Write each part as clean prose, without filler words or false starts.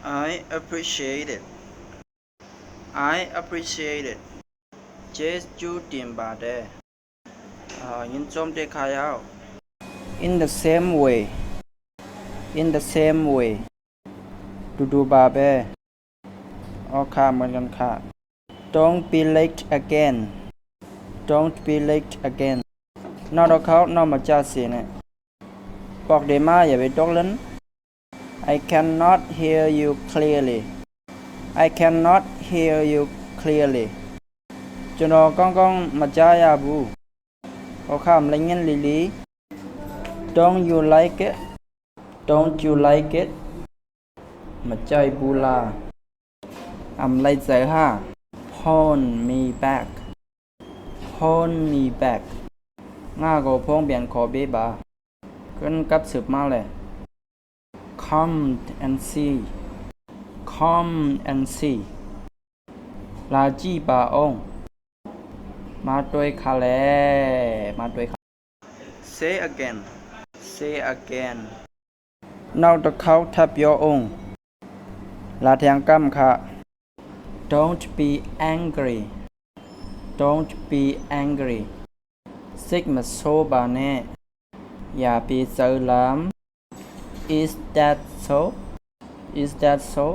I appreciate it. I appreciate it. ကျေးဇူးတင်ပါတယ်ယဉ်ကြုံတဲ့ခါရောက် in the same way in the same way တူပါပဲค่ะเหมือนกันค่ะ don't be late again don't be late again နောက်တော့เขาနောက်มาကြာစီနဲ့บอกเดมาอย่าไปตกเล่น I cannot hear you clearly I cannot hear you clearly ကျွန်တော်ကောင်းကောင်းမကြားရဘူးค่ะမလည်းငင်းလီလီ don't you like it don't you like it မကြိုက်ဘူးလားလိုက်ใจha phone me back phone me back ငါကိုဖုန်းပြန်ခေါ်ပေးပါขึ้นกับสืบมาเลย come and see come and see လာကြည့်ပါအောင်มาတွေ့ခါလဲมาတွေ့ခါ say again say again နောက်တစ်ခေါက်ထပ်ပြောအောင်လာထางกำค่ะ don't be angry don't be angry စိတ်မဆိုးပါနဲ့อย่าไปเซอร์ลาม is that so is that so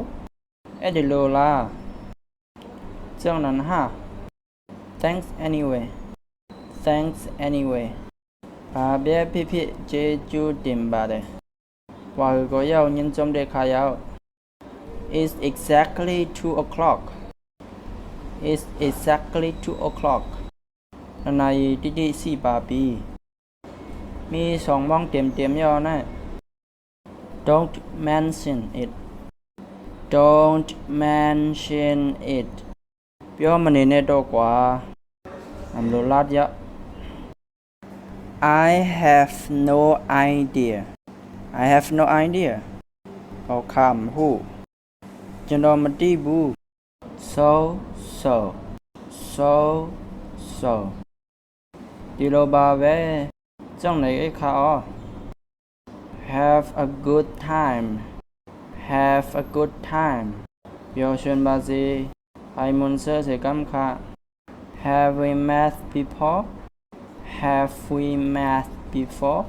အဲ့ဒီလိုလားကြောင့်นั้นฮะ thanks anyway thanks anyway ဘာပဲဖြစ်ဖြစ်ကျေးဇူးတင်ပါတယ်ဟွာကိုရောက်ညင်ကြုံတဲ့ခါရောက် it's exactly 2 o'clock it's exactly 2 o'clock นาทีที่สี่ปาปีมี2 โมงเต็มๆย่อนะ don't mention it don't mention it ပြောမနေနဲ့တော့ကွာမလို့လာရ I have no idea I have no idea ဟောคำฮู้ကျွန်တော်မသိဘူး so so ဒီလိုပါပဲကြောင့်လည်းခါအော have a good time have a good time ပြောရှင်ပါစေไอ้มุนเซอร์เสกัมค่ะ have we met before have we met before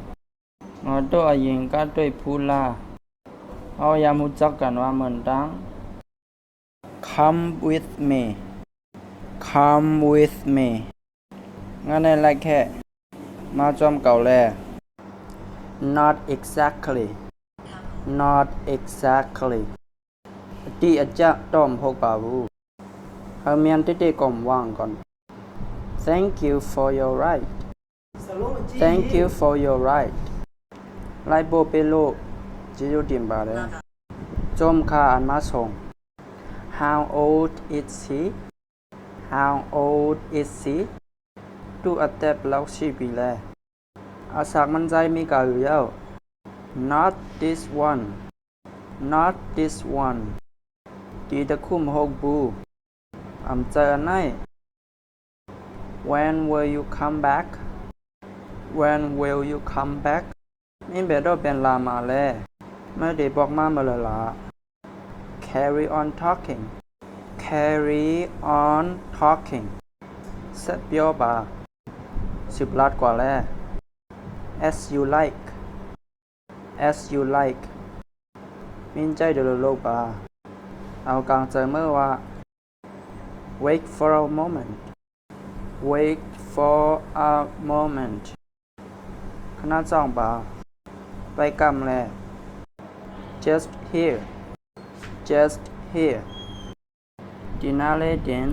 ငါတို့အရင်ကတွေ့ဖူးလားเอายามุจักกันว่าเหมือนดัง come with me come with me งั้นในไรแค่มาจอมเก่าแล not exactly not exactly ที่อาจจะต้อมพกป่าบูเอาเมียนที่ได้ก่อมว่างก่อน thank you for your ride thank you for your ride ไลโบเปโลจิโยติมบาเลยจอมคาอันมาส่ง how old is he how old is he ดูอัตเตปแล้วชีปีแลอาศักมันใจมีกาอยู่แล้ว not this one not this one ดีตะคุ่มหกบูเจอไหน when will you come back when will you come back นี่เบดเป็นลามาแลไม่ได้บอกมาเมื่อละ carry on talking carry on talking เสร็จเปียวป่า10 ลัดกว่าแล้ว as you like as you like มินใจเดลโลป่าเอากลางใจเมื่อว่า wait for a moment wait for a moment คณะจ้องป่าไปกำแล just here just here ดีน่าเลดิน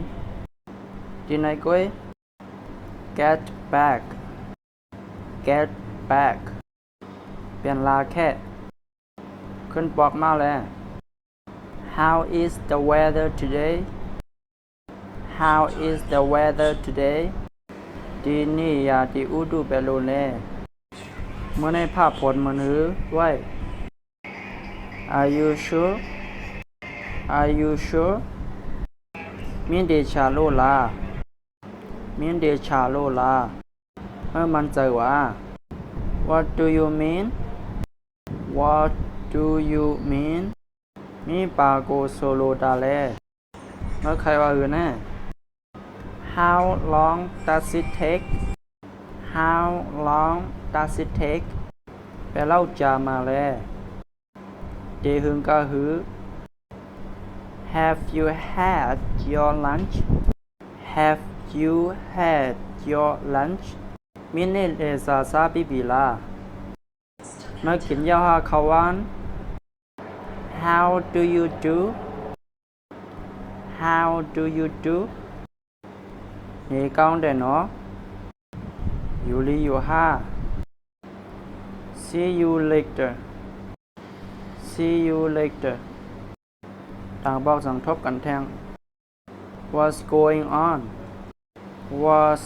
ดีนายก้อย get back get back เปลี่ยนลาแค่ขึ้นปอกมาแล้ว how is the weather today how is the weather today ดีนี่ยาดีอุดูเปโลเล่เมื่อในภาพผลมือถือไว้ are you sure are you sure มินเดชาโลลามินเดชาโลลาเมื่อมันเจอว่า what do you mean what do you mean มีปาโกโซโลตาแลแล้วใครว่าอื่นแน่ How long does it take How long does it take แปลเล่าจามาแลเดหึงกะหือ Have you had your lunch Have you had your lunch มินิเลซาซาบิบิลามากินยาฮาคาวาน How do you do How do you do นี่ก้าวได้เนาะอยู่ลีอยู่ห้า See you later See you later ต่างบอกสังทบกันแทง What's going on What's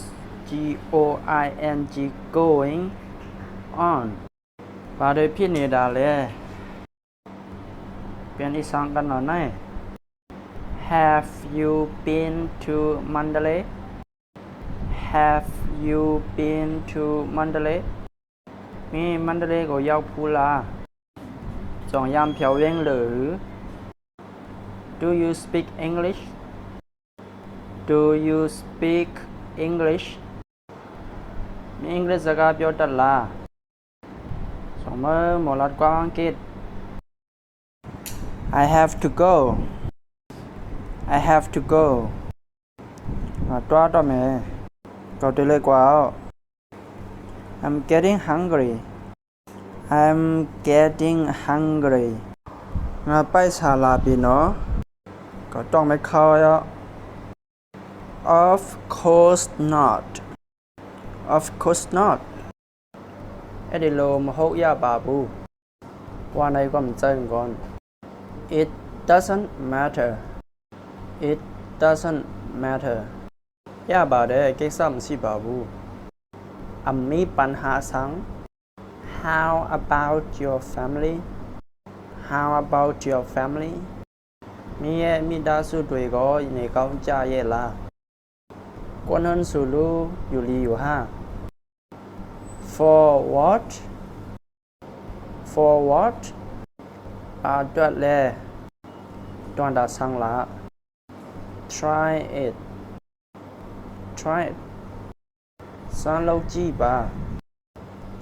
G-O-I-N-G going on ว่าโดยพี่เนดาเลยเปลี่ยนอีสานกันหน่อยไหม Have you been to Mandalay Have you been to Mandalay มีมันเดเลย์ก็ยาวพูลาสองยามเพียวเว้งหรือ Do you speak English Do you speak English มีอังกฤษสกาเปียวตัดลาสองมือหมอลัดกว้างอังกฤษ I have to go I have to go ตัวต่อแม่ก็ตัวเล็กกว่า I'm getting hungry I'm getting hungry ไปศาลาปีเนาะก็ต้องไม่เข้าแล้ว Of course not Of course not ไอ้ดิโลมหกยาบาบูว่าในความใจก่อน It doesn't matter It doesn't matter ยาบาเด้เก็กซ้ำสิบาบูมีปัญหาสัง How about your family How about your family มีมีดาสุดวยก็ในเขาจ่ายละกวนเฮินสูรูอยู่ลีอยู่ห้า For what For what ตัวแลตัวดาสังละ Try it Try it สันเราจีบา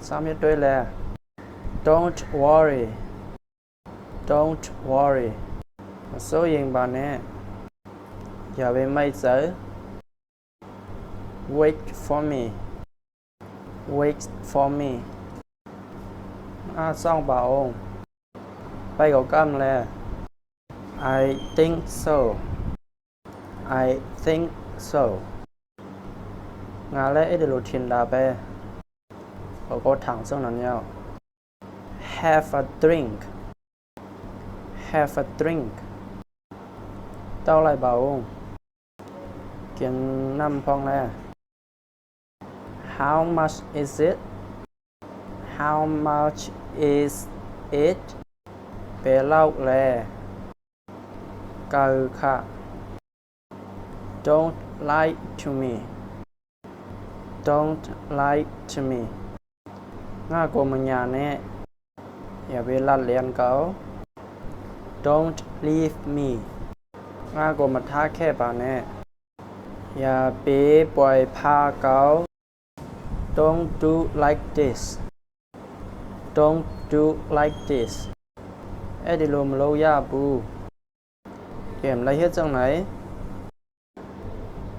สามยด้วยแล Don't worry Don't worry โซยิงบาเน่อย่าไปไม่เจอ Wait for me Wait for me ซ่องบ่าองไปกับกำแล I think so I think so งานและเอเดโลทินดาไปเขาก็ถังซึ่งนั้นเนี่ย Have a drink Have a drink เต้าไรเบากินน้ำพองแล้ว How much is it How much is it เปเล่าแลกาค่ะ Don't lie to me Don't lie to me ง่ากว่ามันยาแน่อย่าไปลัดเลียนเขา Don't leave me ง่ากว่ามันท้าแค่ป่าแน่อย่าไปปล่อยพาเขา Don't do like this Don't do like this เอ็ดดิโลมโลยาบูเก็บอะไรเฮ็ดจังไหน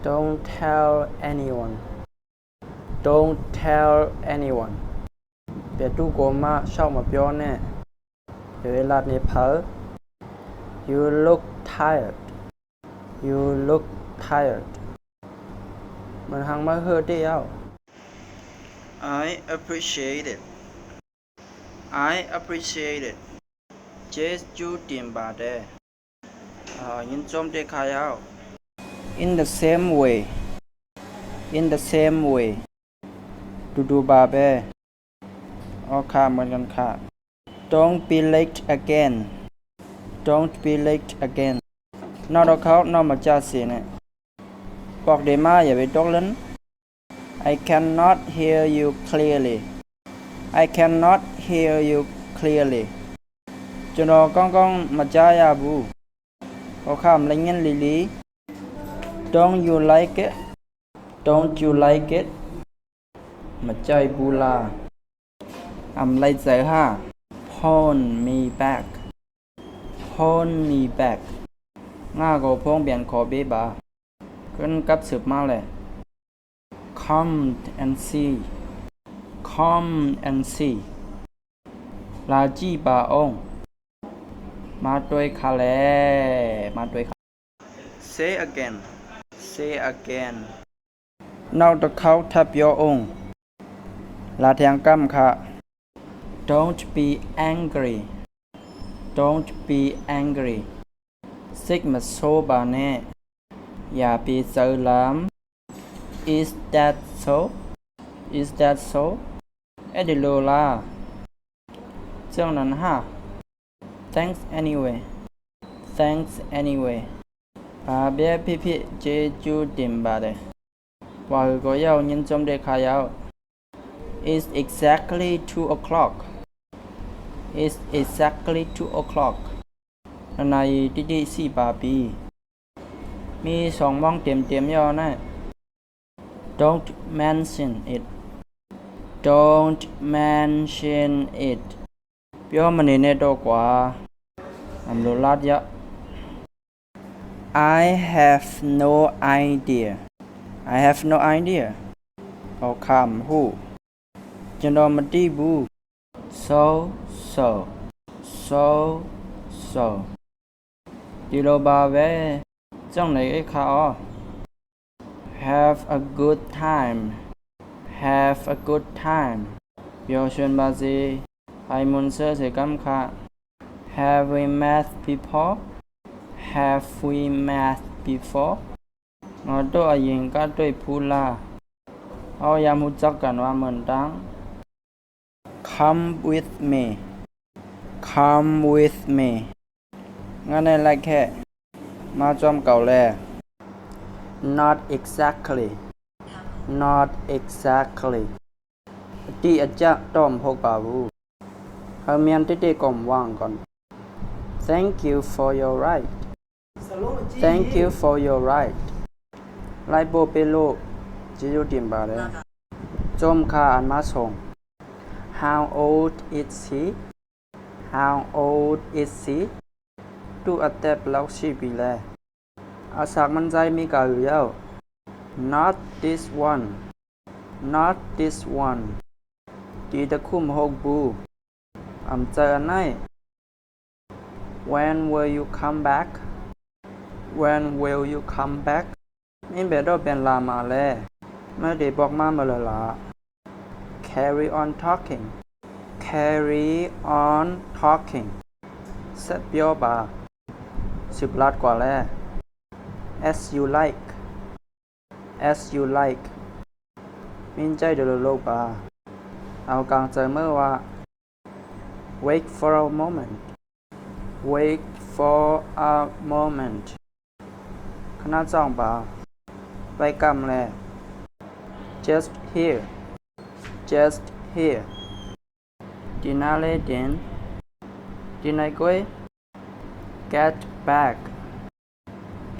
Don't tell anyone Don't tell anyone เปียตู้โกมาเช่ามาเปียวแน่เดี๋ยวเวลานี้เพอ You look tired You look tired มันหังมาเฮอเดียว I appreciate it I appreciate it เจสจูติมบาเดยินจมเดคายาว In the same way In the same way ดูบาเบเอาค่ะเหมือนกันค่ะ Don't be late again Don't be late again นอกจากเขานอกมาจ่าเสียเนี่ยบอกเดมาอย่าไปตกเล่น I cannot hear you clearly I cannot hear you clearly ကျွန်တော်ကောင်းကောင်းမကြားရဘူးဟောခမလင်းလီလီ Don't you like it Don't you like it မကြိုက်ဘူးလား I'm like say ha phone me back phone me back ငါကိုဖုန်းပြန်ခေါ်ပေးပါขึ้นกับสืบมาเลย Come and see Come and see လာကြည့်ပါအောင်มาတွေ့ခါလဲมาတွေ့ခါ Say again Say again နောက်တစ်ခေါက်ထပ်ပြောအောင်လာထင်ကမ်းခါ Don't be angry Don't be angry စိတ်မဆိုးပါနဲ့อย่าไปเซอร์ลาม Is that so Is that so အဲ့ဒီလိုလားကြောင့်นั้นฮะ Thanks anyway Thanks anyway ဘာပဲဖြစ်ဖြစ်ကျေးဇူးတင်ပါတယ်ဟွာကိုရောက်ညင်ကြုံတဲ့ခါရောက် It's exactly 2 o'clock It's exactly 2 o'clock นาฬิกาติสิบาปีมี2 โมงเต็มๆย่อนะ Don't mention it Don't mention it ပြောမနေနဲ့တော့ကွာအမလို့လာကြ I have no idea I have no idea ဟောခမ်ဟုကျွန်တော်မသိဘူး So so ဒီလိုပါပဲကြောင့်လည်းခါအော Have a good time Have a good time ပြောရှင်ပါစေไอ้มุนเซอร์เสกัมค่ะ Have we met before Have we met before ငါတို့အရင်ကတွေ့ဖူးလားအော်ရမှုจักกันว่าเหมือนตัง Come with me Come with me ငါနဲ့လိုက်ခဲ့มาจอมเก่าแล Not exactly Not exactly ที่อาจจะต้อมพกป่าบูเฮาเมียนติก่อมว่างก่อน Thank you for your ride Thank you for your ride ไลโบเปโลจิโยติมบาเลยจอมค่าอันมาส่ง How old is he How old is he ดูอัตเตปแล้วชีปีแลอาสากมันใจมีกาอยู่แล้ว Not this one Not this one ดีตะคุ่มหกบูอำเจอไหน When will you come back When will you come back นี่เบดเป็นลามาแลเมื่อเด็กบอกมาเมื่อละ Carry on talking Carry on talking เสร็จเปียวบา10 ลัดกว่าแล้ว As you like As you like มินใจเดลโลบาเอากลางใจเมื่อว่า Wait for a moment Wait for a moment คณะจ้องบาไปกำแล Just here Just here ดีน่าเลดินดีนายก้อย Get back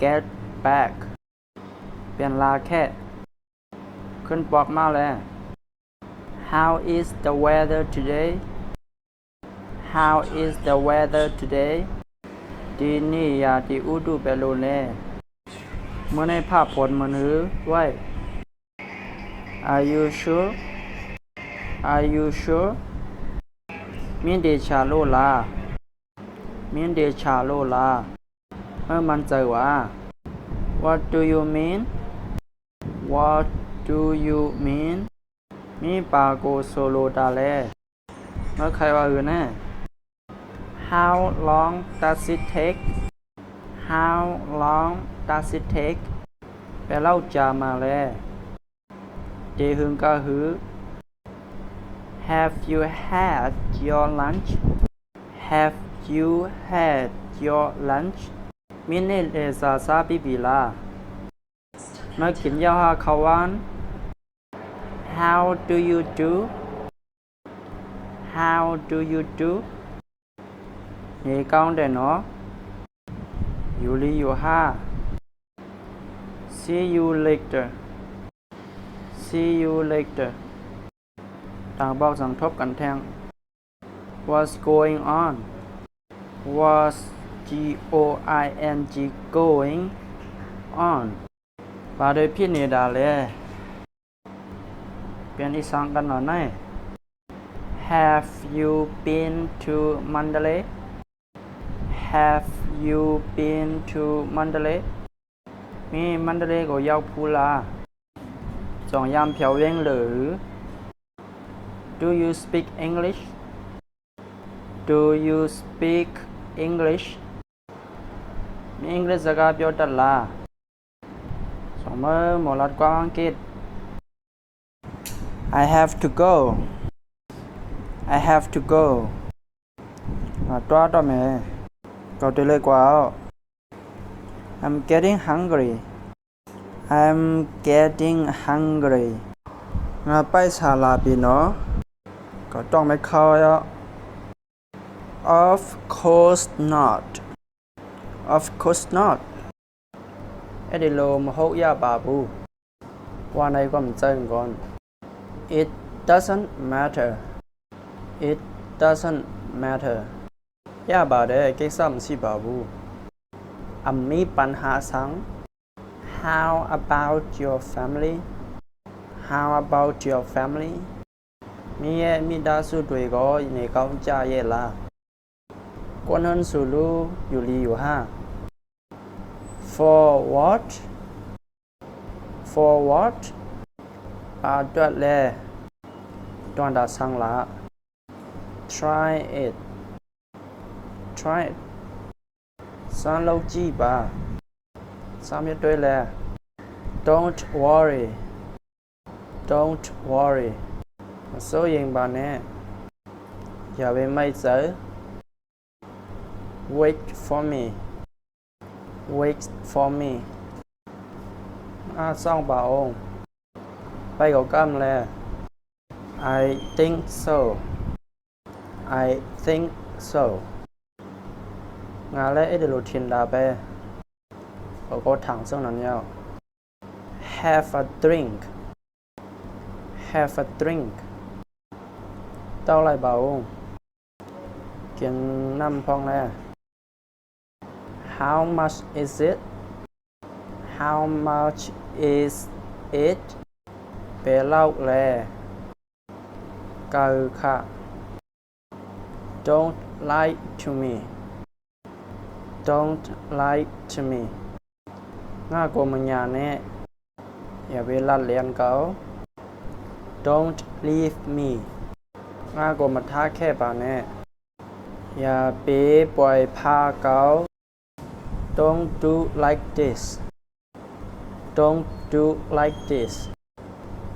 Get back เปลี่ยนลาแค่ขึ้นปอกมาแล้ว How is the weather today How is the weather today ดีนี่ยาดีอุดูเปโลเล่เมื่อในภาพผลมือหือไว้ Are you sure Are you sure มินเดชาโลลามินเดชาโลลาเมื่อมันเจอว่า What do you mean What do you mean มีปาโกโซโลตาเลเมื่อใครว่าอื่นแน่ How long does it take How long does it take แปลเล่าจามาแล้วเจหึงก็หือ Have you had your lunch Have you had your lunch มินเนเลซาซาบิบิลาเมื่อกินยาฮาคาวาน How do you do How do you do နေကောင်းတယ်နော်ယူလီယူဟာ see you later see you later ต่างบอกสังทบกันแทง what's going on was going going on ဘာတွေဖြစ်နေတာလဲပြန်อีสานกันหน่อยไหม have you been to Mandalay have you been to Mandalay มีมันเดเลย์ก็ยาวพูลาสองยามเพียวเว้งหรือ Do you speak English Do you speak English มีอังกฤษสกาเปียวตัดลาสองมือหมอลัดกว้างอังกฤษ I have to go I have to go ตัวต่อแม่ก็ตัวเล็กกว่า I'm getting hungry I'm getting hungry ไปศาลาปีเนาะก็ต้องไม่เข้าแล้ว Of course not Of course not ไอ้ดิโลมหกยาบาบูว่าในก็มันเจงก่อน It doesn't matter It doesn't matter ยาบาเด้เก็กซ้ำสิบาบูมีปัญหาสัง How about your family How about your family มีมิดาสุดวยก็ในเขาจ่าเยล่ะกวนหันสุลูอยู่ลีอยู่ห้า For what For what ตัวแลตัวดาสังละ Try it Try it สันเราจีบะสามยด้วยแล Don't worry Don't worry มาโซ่ยิงบาแน่อย่าไปไม่เจอ Wait for me Wait for me ซ่องบ่าองไปกับกำแล I think so I think so งานและเอเดโลทินดาไปก็ถังซึ่งนั้นยาว Have a drink Have a drink เต้าไรเบากินน้ำพองแล้ว How much is it How much is it เปเล่าแลกาค่ะ Don't lie to me Don't lie to me ง่ากว่ามันยาแน่อย่าไปลัดเลียนเขา Don't leave me ง่ากว่ามาท้าแค่ป่าแน่อย่าไปปล่อยพาเขา Don't do like this Don't do like this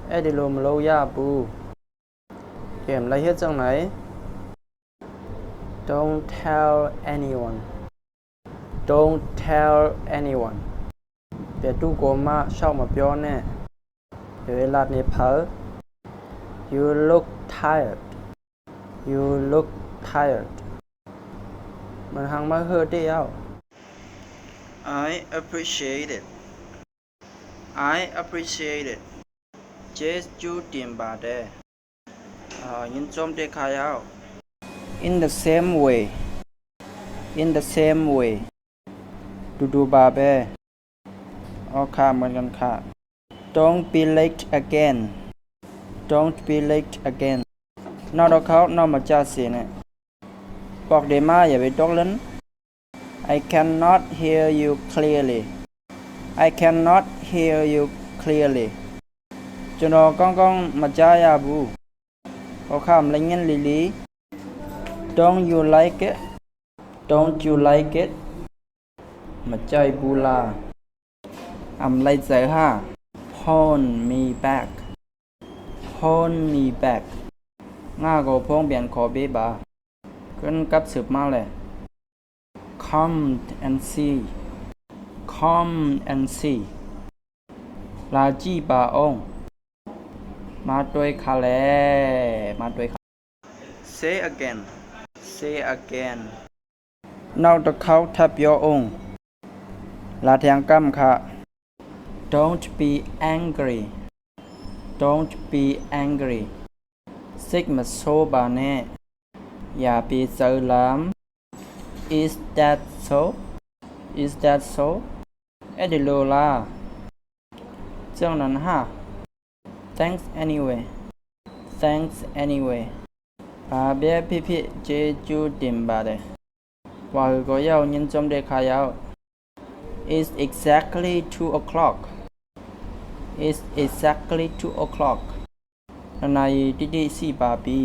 เอ็ดดิโลมโลยาปูเก็บไรเฮ็ดจังไหน Don't tell anyone Don't tell anyone เดี๋ยวตู้โกมาเช่ามาเปียวแน่เดี๋ยวเวลานี้เผลอ You look tired You look tired มันหังมาเฮือเดียว I appreciate it I appreciate it เจสจูติมบาเดยินจมเดคายาว In the same way In the same way ดูบาเบเอาค่าเหมือนกันค่ะ Don't be late again Don't be late again นอกจากเขานอกมาจ่าเสียเนี่ยบอกเดมาอย่าไปตกเล่น I cannot hear you clearly I cannot hear you clearly จนก้องมาจ่ายาบูเอาค่ามันเงี้ยลี Don't you like it Don't you like it มาจ่ายบูลาไรเจอฮะ Hold me back Hold me back ง่าก็พงเบียนขอเบบาขึ้นกับสืบมาเลย Come and see Come and see ลาจีบาองมาด้วยคาเลมาด้วย Say again Say again นอกตะเขาทับยอองลาเทียงกัมค่ะ Don't be angry Don't be angry ซิกมาโซบาเน่อย่าไปเซอร์ลาม Is that so Is that so เอ็ดดิโลลาเจ้านั้นฮะ Thanks anyway Thanks anyway ဘာပဲဖြစ်ဖြစ်ကျေးဇူးတင်ပါတယ်ဝါကိုရောက်ညင်ကြုံတဲ့ခါရောက် It's exactly 2 o'clock It's exactly 2 o'clock นายีติติสีปาปี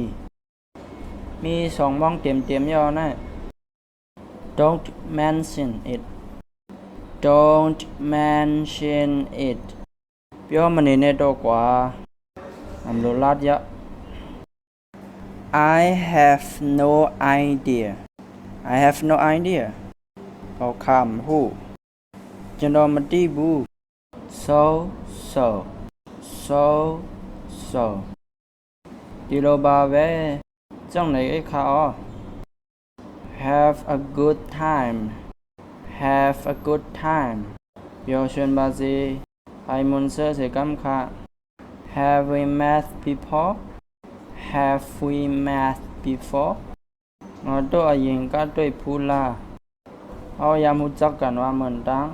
มี2 โมงเต็มๆย่อนะ Don't mention it Don't mention it ပြောမနေနဲ့တော့ကွာအမလို့လာကြ I have no idea I have no idea เขาคำหูကျွန်တော်မသိဘူး so so ဒီလိုပါပဲကြောင့်လည်းခါအော Have a good time Have a good time ပျော်ရွှင်ပါစေไอ้มุนเซอร์เสกัมค่ะ Have we met before Have we met before ငါတို့အရင်ကတွေ့ဖူးလားเอายามุจักกันว่าเหมือนดัง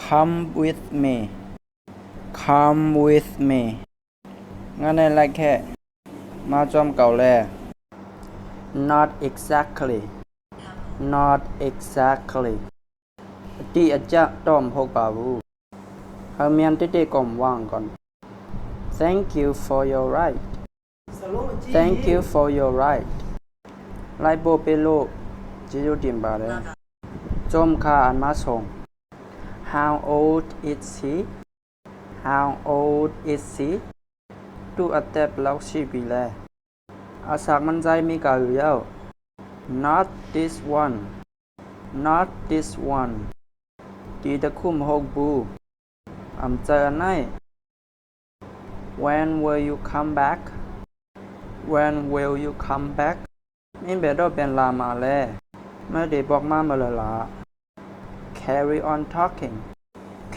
Come with me Come with me งั้นในไรแค่มาจอมเก่าแล Not exactly Not exactly ที่อาจจะต้องพกป่าบูเอาเมียนติก่อมว่างก่อน Thank you for your ride Thank you for your ride ไลโบเปโลจิโยติมบาเลยจอมคาอันมาส่ง How old is he How old is he ดูอัตเตบแล้วชีปีแลอาศักมันใจมีกาอยู่แล้ว Not this one Not this one ดีตะคุ่มหกบูอำเจอไหน When will you come back When will you come back นี่เบดเป็นลามาแลเมื่อเด็กบอกมาเมื่อละ Carry on talking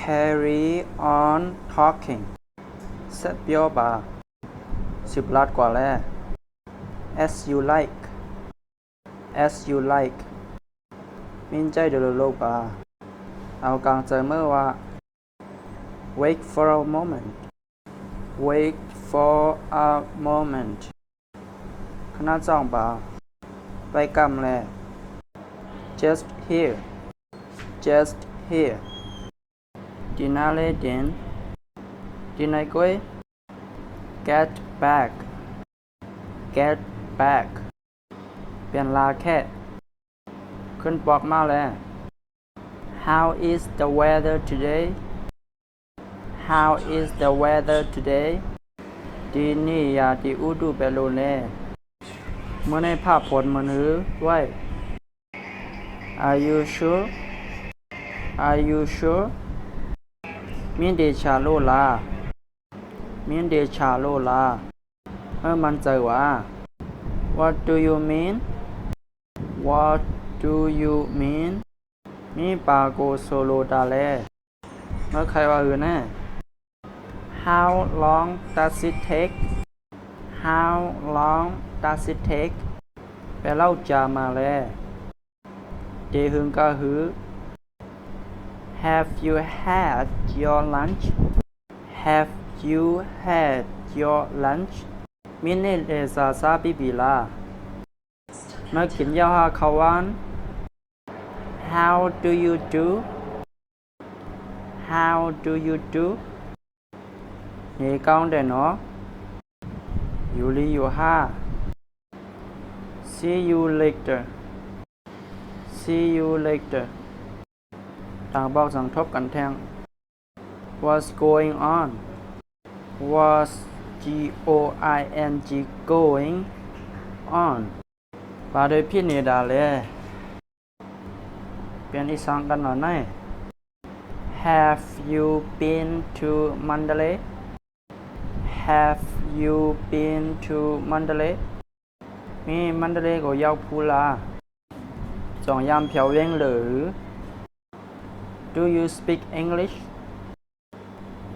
Carry on talking เสพเปียวบา10 ล้านกว่าแล้ว As you like As you like มินใจเดือดโลกบาเอากลางใจเมื่อว่า Wait for a moment Wait for a moment คณะจ้องบาไปกำแล Just here Just here ดีน่าเลดินดีนายก้อย Get back Get back เปลี่ยนลาแค่ขึ้นปอกมาแล้ว How is the weather today How is the weather today ดีนี่ยาดีอุดูเปโลเน่เมื่อในภาพผลมือถือไว้ Are you sure Are you sure มินเดชาโลลามินเดชาโลลาเมื่อมันเจอว่า What do you mean What do you mean มีปาโกโซโลดาเลเมื่อใครว่าอื่นแน่ How long does it take How long does it take ไปเล่าจามาแล้วเดหึงก็หือ Have you had your lunch Have you had your lunch มินเนเลซาซาบิบิลาเมื่อกินยาฮาคาวาน How do you do How do you do นี่ก้าวเด่นเนาะอยู่ลีอยู่ห้า See you later See you later ต่างบอกสังทบกันแทง What's going on What's G-O-I-N-G going on ปาโดยพี่เนดาเลยเปลี่ยนอีสานกันหน่อยไหม Have you been to Mandalay Have you been to Mandalay มีมันเดเลก็ยาวพูลา จองยามเพียวเว้งหรือ Do you speak English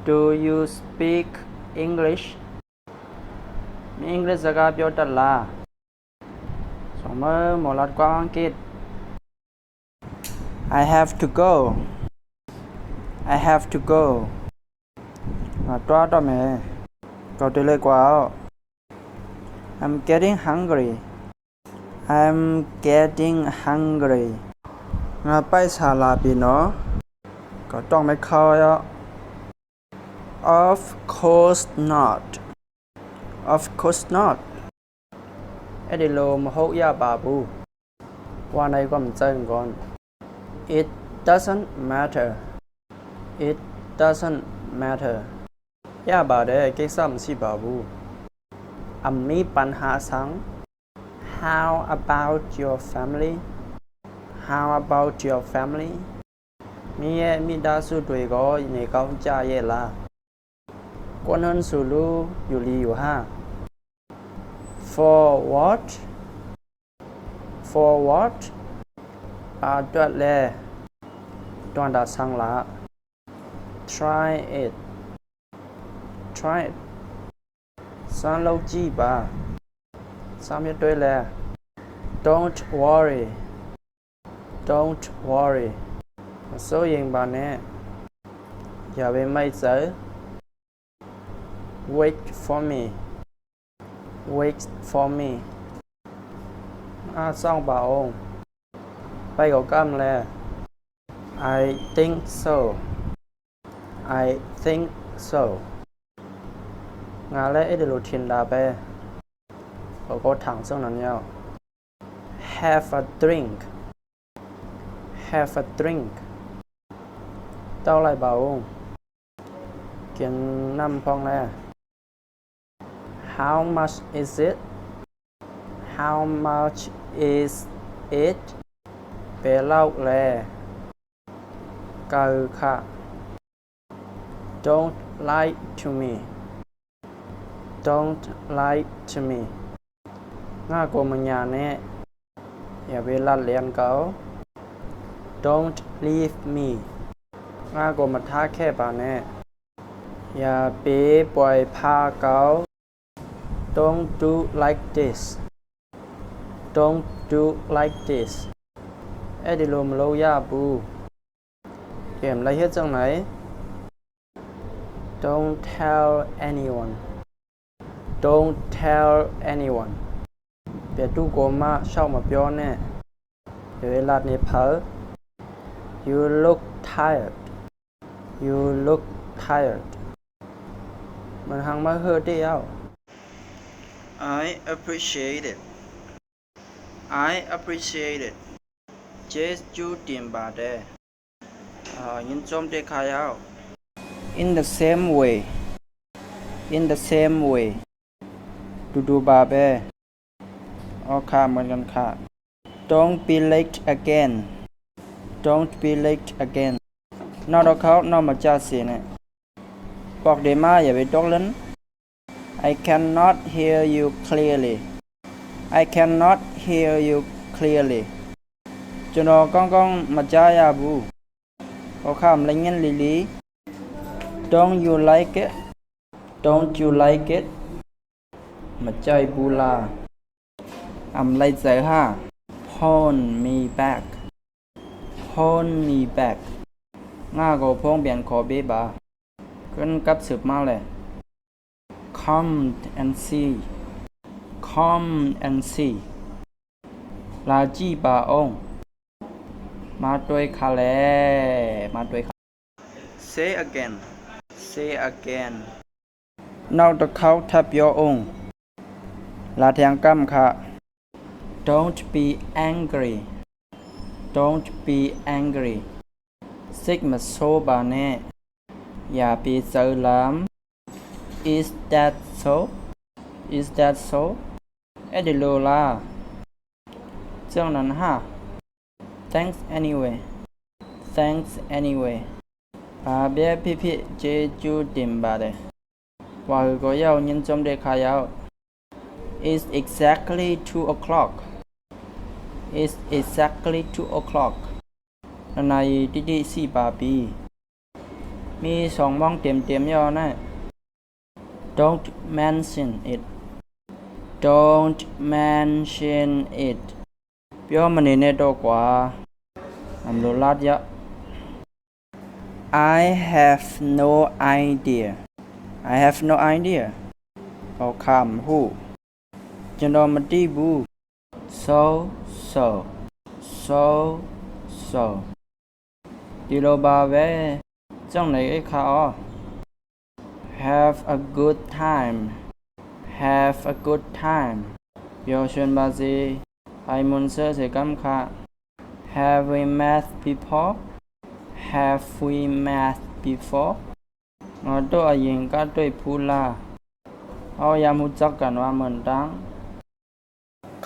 Do you speak English มีอังกฤษสกาเปียวตัดลาสองมือหมอลัดกว้างอังกฤษ I have to go I have to go ตัวต่อแม่ก็ตัวเล็กกว่า I'm getting hungry I'm getting hungry ไปศาลาปีเนาะก็ต้องไม่เข้าแล้ว Of course not Of course not ไอ้ดิโลมหกยาบาบูว่าในก็มันเจงก่อน It doesn't matter It doesn't matter ยาบาเด้เก็กซ้ำสิบาบูมีปัญหาสัง How about your family How about your family มีมิดาสุดวยก็ในเขาจ่ายละกวนเฮินสูรูอยู่ลีอยู่ห้า For what For what ตัวแลตัวดาสังละ Try it Try it สันเราจีบะสามยดด้วยแล Don't worry Don't worry โซ่ยิงบานเนี่ยอย่าไปไม่เจอ Wait for me Wait for me ซ่องบ่าองไปกับกำแล I think so I think so งานและเอเดลูทินดาไปเขาก็ถังซึ่งนั้นเนี่ย Have a drink Have a drink เต้าไรบ่าวกินน้ำพองแล้ว How much is it How much is it เปเล่าแลกาค่ะ Don't lie to me Don't lie to me ง่ากว่ามันยาเนี่ยอย่าไปลัดเลียนเขา Don't leave me ง่ากว่ามาท้าแค่ป่าเนี่ยอย่าไปปล่อยพาเขา Don't do like this Don't do like this เอ็ดดิโลมโลยาบูเกมไรเฮ็ดจังไหน Don't tell anyone Don't tell anyone เปียตู้โกมาเช่ามาเปียวแน่เดี๋ยวเวลานี้เผลอ You look tired You look tired มันหังมาเฮอเดียว I appreciate it I appreciate it เจสจูติมบาเดยินจมเดคายาว In the same way In the same way ดูบาเบเอาค่ะเหมือนกันค่ะ Don't be late again Don't be late again นอกจากเขานอกมาจ้าเสียเนี่ยบอกเดมาอย่าไปตกเล่น I cannot hear you clearly I cannot hear you clearly จนก้องมาจ้ายาบูเอาค่ะมันเงี้ยลี Don't you like it Don't you like it มาจ้ายบูลาไรเจอห้า Hold me back Hold me back ง่าก็พงเบียนขอเบบาขึ้นกับสืบมาเลย Come and see Come and see ลาจีบาองมาด้วยคาเลมาด้วยคา Say again Say again นอกจากเขาทับยอองลาเทียงกัมค่ะ Don't be angry Don't be angry ซิกมาโซบาเน่อย่าไปเจอลาม Is that so Is that so เอ็ดดิโลลาเจ้านั้นฮะ Thanks anyway Thanks anyway เบียพี่เจจูติมบาเดว่าก็ยาวยินจมเดคายาว It's exactly 2 o'clock It's exactly 2 o'clock นาฬิกาที่สี่ปาปีมี2 โมงเต็มๆย่อนะ Don't mention it Don't mention it ပြောမနေနဲ့တော့ကွာအမလို့လာကြ I have no idea I have no idea เขาคำหูကျွန်တော်မသိဘူး so so ဒီလိုပါပဲကြောင့်လည်းခါအော Have a good time Have a good time ပျော်ရွှင်ပါစေไอ้มุนเซอร์เสกัมค่ะ Have we met before Have we met before ငါတို့အရင်ကတွေ့ဖူးလားเอายามรู้จักกันว่าเหมือนดัง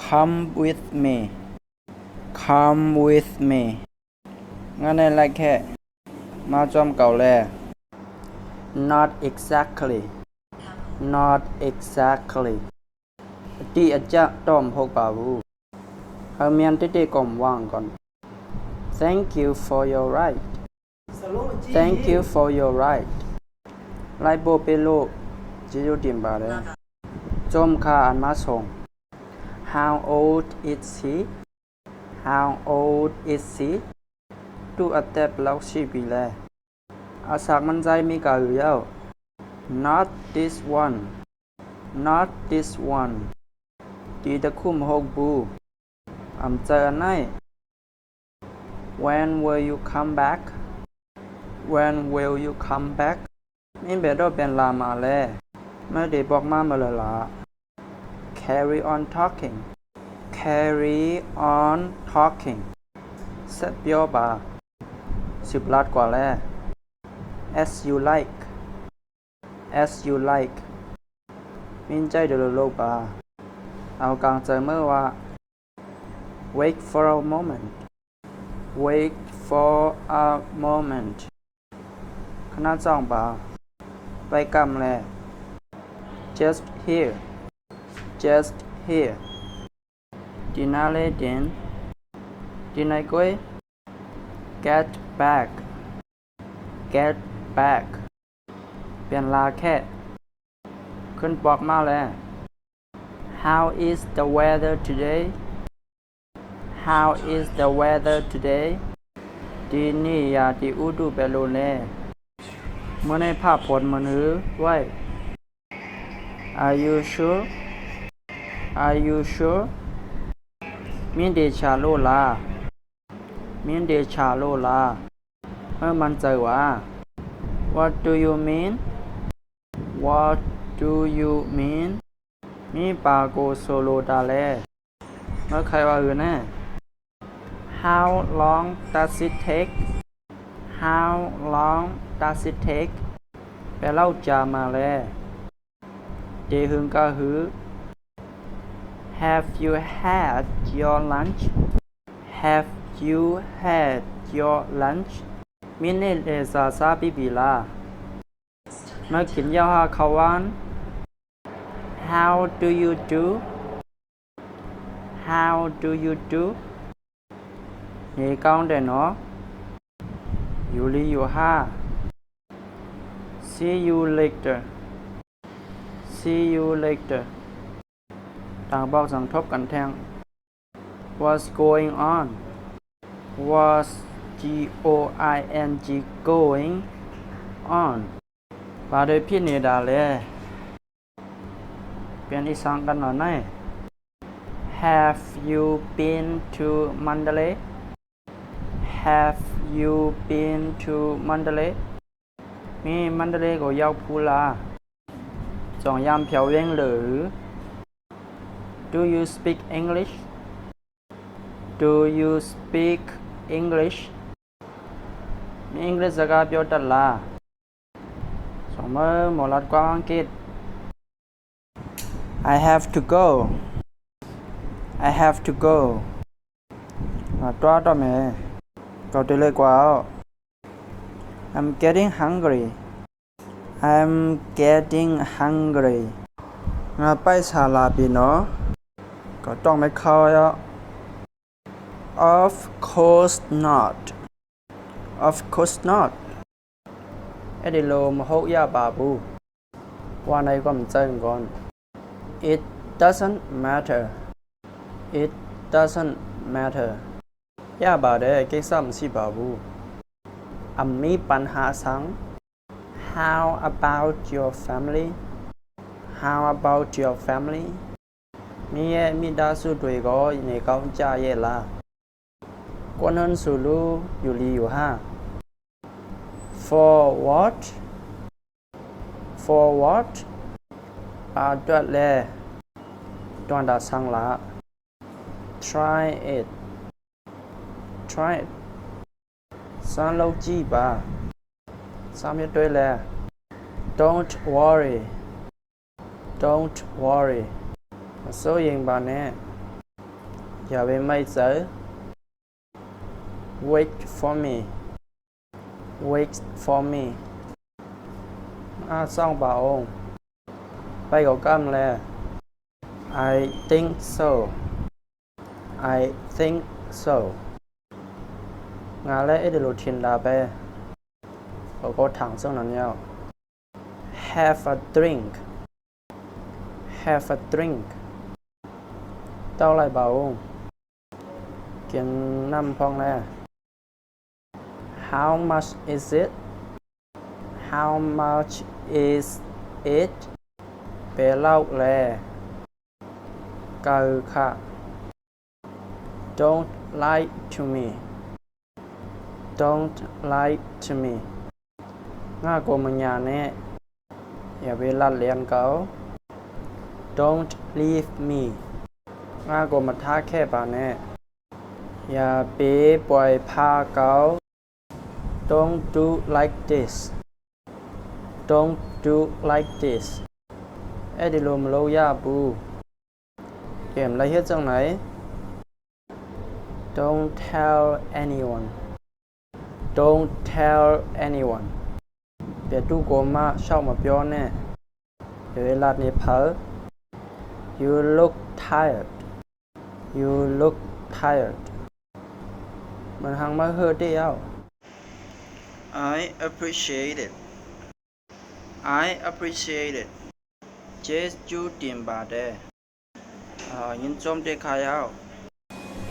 Come with me Come with me งั้นในไรแค่มาจอมเก่าแล Not exactly Not exactly ที่อาจจะต้องพกป่าวูเอาเมียนที่ก่อมว่างก่อน Thank you for your ride Thank you for your ride ไลโบเปโลจิโยดิมบาเลยจอมคาอันมาส่ง How old is he How old is he ดูอัตเตปแล้วชีปีแลอาศักมันใจมีกาอยู่แล้ว Not this one Not this one ดีตะคุ่มหกบูอำเจอไหน When will you come back When will you come back มีเบดเป็นลามาแลเมื่อเด็กบอกมาเมื่อละ Carry on talking Carry on talking เสพเปียวบา10 ลัดกว่าแล As you like As you like มินใจเดลโลบาเอากลางใจเมื่อว่า Wait for a moment Wait for a moment คณะจ้องบาไปกำแล Just here Just here ดีน่าเลดินดีนายก้อย Get back Get back เปลี่ยนลาแค่ขึ้นปอกมาแล้ว How is the weather today How is the weather today ดีนี่ยาดีอุดูเปโลเน่เมื่อในภาพผลมันหือไว้ Are you sure Are you sure มินเดชาโลลามินเดชาโลลาเมื่อมันเจอว่า What do you mean What do you mean มีปาโกโซโลดาเลเมื่อใครว่าอื่นแน่ How long does it take How long does it take แปลเล่าจามาแล้วเดหึงก็หือ Have you had your lunch Have you had your lunch มินเนเลซาซาบิบิลาเมื่อกินยาฮาคาวัน How do you do How do you do นี่ก้าวเด่นเนาะอยู่ลีอยู่ห้า See you later See you later ต่างบอกสังทบกันแทง What's going on What's G-O-I-N-G going on ว่าโดยพี่เนดาเลยเปลี่ยนอีสานกันหน่อยไหม Have you been to Mandalay Have you been to Mandalay มีมันเดเลก็ยาวพูลาจองยามเพียวเว้งหรือ Do you speak English Do you speak English มีอังกฤษกับเปียวตัดลาสองมือหมอลัดกว้างอังกฤษ I have to go I have to go ตัวต่อแม่ก็ตัวเล็กกว่า I'm getting hungry I'm getting hungry ไปศาลาปีเนาะก็ต้องไม่เข้าแล้ว Of course not Of course not အဲ့ဒီလိုမဟုတ်ရပါဘူးဝါနိုင်ကမစင်ကွန် It doesn't matter It doesn't matter ရပါတယ်ကိစ္စမရှိပါဘူးအမီปัญหาสัง How about your family How about your family မိရဲ့မိသားစုတွေကိုနေကောင်းကြရဲ့လားကွန်ဟန်ဆူလူယူလီယူဟာ For what For what အတွက်လဲတွန်တာဆန်းလား Try it Try it စမ်းလုပ်ကြည့်ပါစမ်းမြတ်တွေလဲ Don't worry Don't worry မစိုးရိမ်ပါနဲ့อย่าไปไม่เจอ Wait for me Wait for me ซ่องပါအောင်ไปกับกล้ามแล้ว I think so I think so ငါလည်းအဲ့ဒီလိုထင်တာပဲ我個糖生人要 Have a drink Have a drink တောက်လိုက်ပါဦးกินน้ำพองแล้ว How much is it How much is it ไปเล่าแล้วเกาค่ะ Don't lie to me Don't lie to me ง่ากว่ามันยาแน่อย่าไปลัดเลียนเขา Don't leave me ง่ากว่ามาท้าแค่ป่าแน่อย่าไปปล่อยพาเขา Don't do like this Don't do like this အဲ့ဒီလိုမလုပ်ရဘူးเกมอะไรเฮ็ดจังไหน Don't tell anyone Don't tell anyone เปียตู้โกมาชอบมาပြောနဲ့เดี๋ยวเวลานี้เผลอ You look tired You look tired มันหังมาเฮอเดียว I appreciate it I appreciate it เจสจูติมบาเดยินจมเดคายาว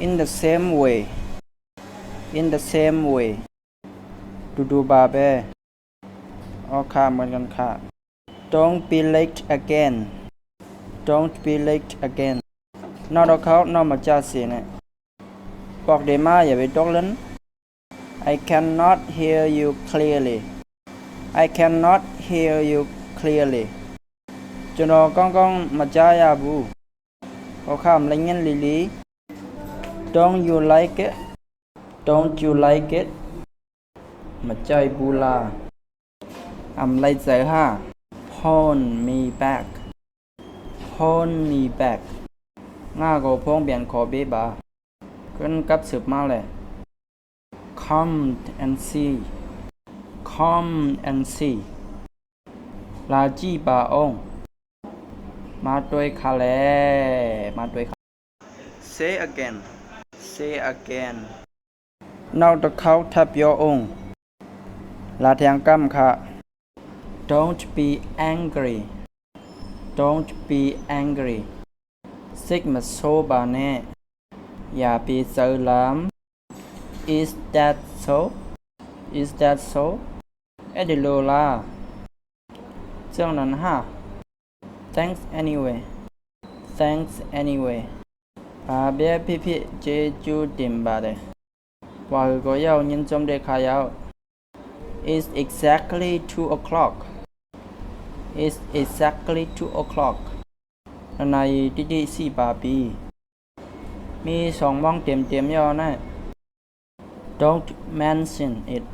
In the same way In the same way ดูบาเบเอาค่ะเหมือนกันค่ะ Don't be late again Don't be late again นอกจากเขานอกมาจ้าเสียเนี่ยบอกเดมาอย่าไปตกเล่น I cannot hear you clearly I cannot hear you clearly จนก้องมาจ้ายาบูเอาค่ะมันเงี้ยลี Don't you like it Don't you like it มาจ้ายบูลาI'm late giờ ha Phone me back Phone me back ง่าก็พงเปลี่ยนขอเบบาขึ้นกับสืบมาเลย Come and see Come and see ลาจีบาองมาด้วยคาเลมาด้วยคา Say again Say again นอกจากเขาทับยอองลาเทียงกัมค่ะ Don't be angry Don't be angry ซิกมาโซบาเน่อย่าไปเซอร์ลาม Is that so Is that so เอ็ดโลลาเจ้านั้นฮะ Thanks anyway Thanks anyway พาเบียพี่เจจูดิมบาเดว่าก็ยาวยินจมเดคายาว It's exactly 2 o'clock It's exactly 2 o'clock ในที่สี่ปาปีมี2 โมงเต็มยอนะ Don't mention it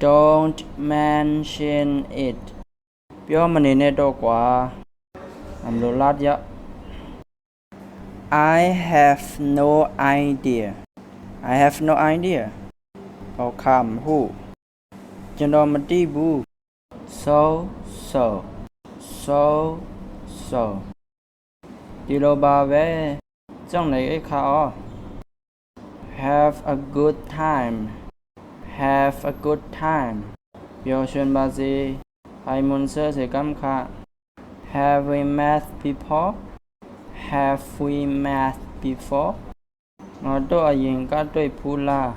Don't mention it ပြောမနေနဲ့တော့ကွာအမလို့လာကြ I have no idea I have no idea เอาคำหูကျွန်တော်မသိဘူး So so ဒီလိုပါပဲကြောင့်လည်းအခါ have a good time have a good time ပျော်ရွှင်ပါစေ hai mun sơ se kam kha have we met before have we met before ငါတို့အရင်ကတွေ့ဖူးလား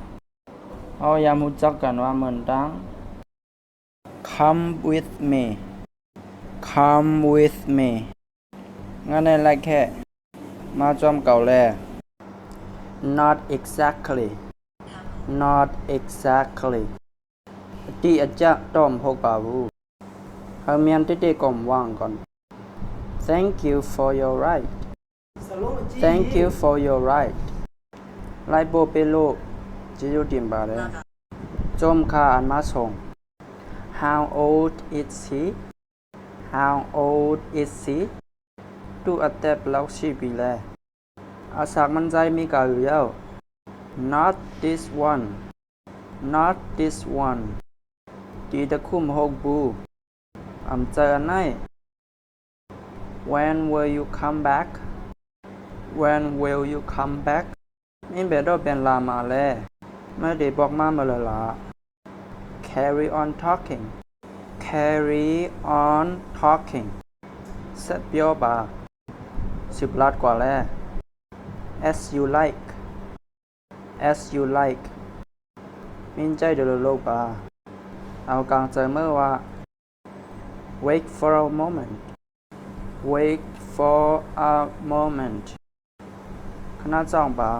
เอายามรู้จักกันว่าเหมือนดัง come with me come with me งั้นในไรแค่มาจอมเก่าแล not exactly not exactly ที่อาจจะต้องพกป่าวูเขาเมียนที่ได้ก่อมว่างก่อน thank you for your ride thank you for your ride ไลโบเปโลจะอยู่ดิมบาเลยจอมคาอันมาส่ง how old is he how old is he ดูอัตเตปแล้วชีปีแลอาศักมันใจมีกาอยู่แล้ว not this one not this one ดีตะคุ่มหกบูอำเจอไหน when will you come back when will you come back นี่เบดเป็นลามาแลไม่ได้บอกมาเมื่อละ carry on talking carry on talking เสร็จเปียวบา10 ลัดกว่าแล้ว as you like as you like มินใจเดือดโลกบาเอากลางใจเมื่อว่า wait for a moment wait for a moment คณะจ้องบา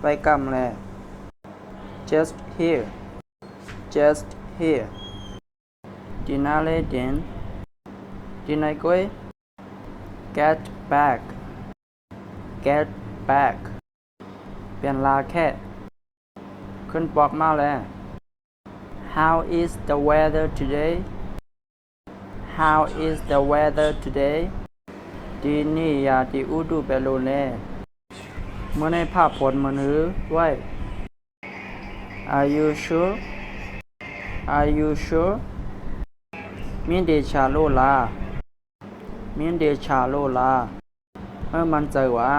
ไปกำแล just here just here ดีน่าเลดินดีนายก้อย get back get back เปลี่ยนลาแค่ขึ้นปอกมาแล้ว how is the weather today how is the weather today ดีนี่ยาดีอุดูเปโลเล่เมื่อในภาพผลมือถือไว้ are you sure are you sure มินเดชาโลลามินเดชาโลลาเมื่อมันใจว่า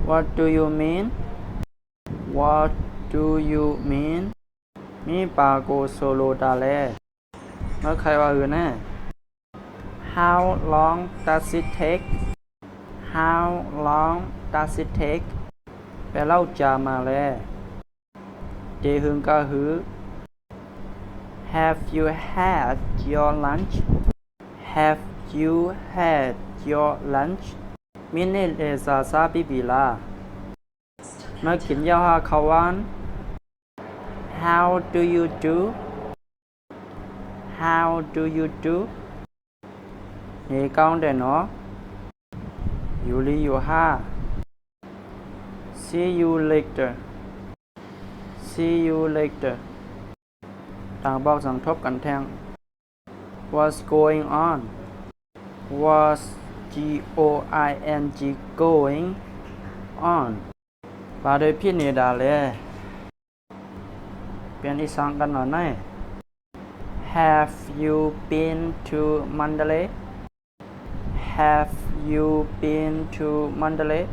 what do you mean what do you mean มีปาโกโซโลดาเลเมื่อใครว่าอื่นแน่ how long does it take how long does it take แปลเล่าจามาแล้วเดหึงก็หือ have you had your lunch have you had your lunch มินเนเลซาซาบิบิลาเมื่อกินยาหาขาวาน how do you do how do you do นี่ก้าวเด่นเนาะอยู่ลีอยู่ห้า see you later see you later ต่างบอกสังทบกันแทง what's going on what's going going on ปาโดยพี่เนดาเลยเปลี่ยนอีสานกันหน่อยไหม have you been to Mandalay have you been to Mandalay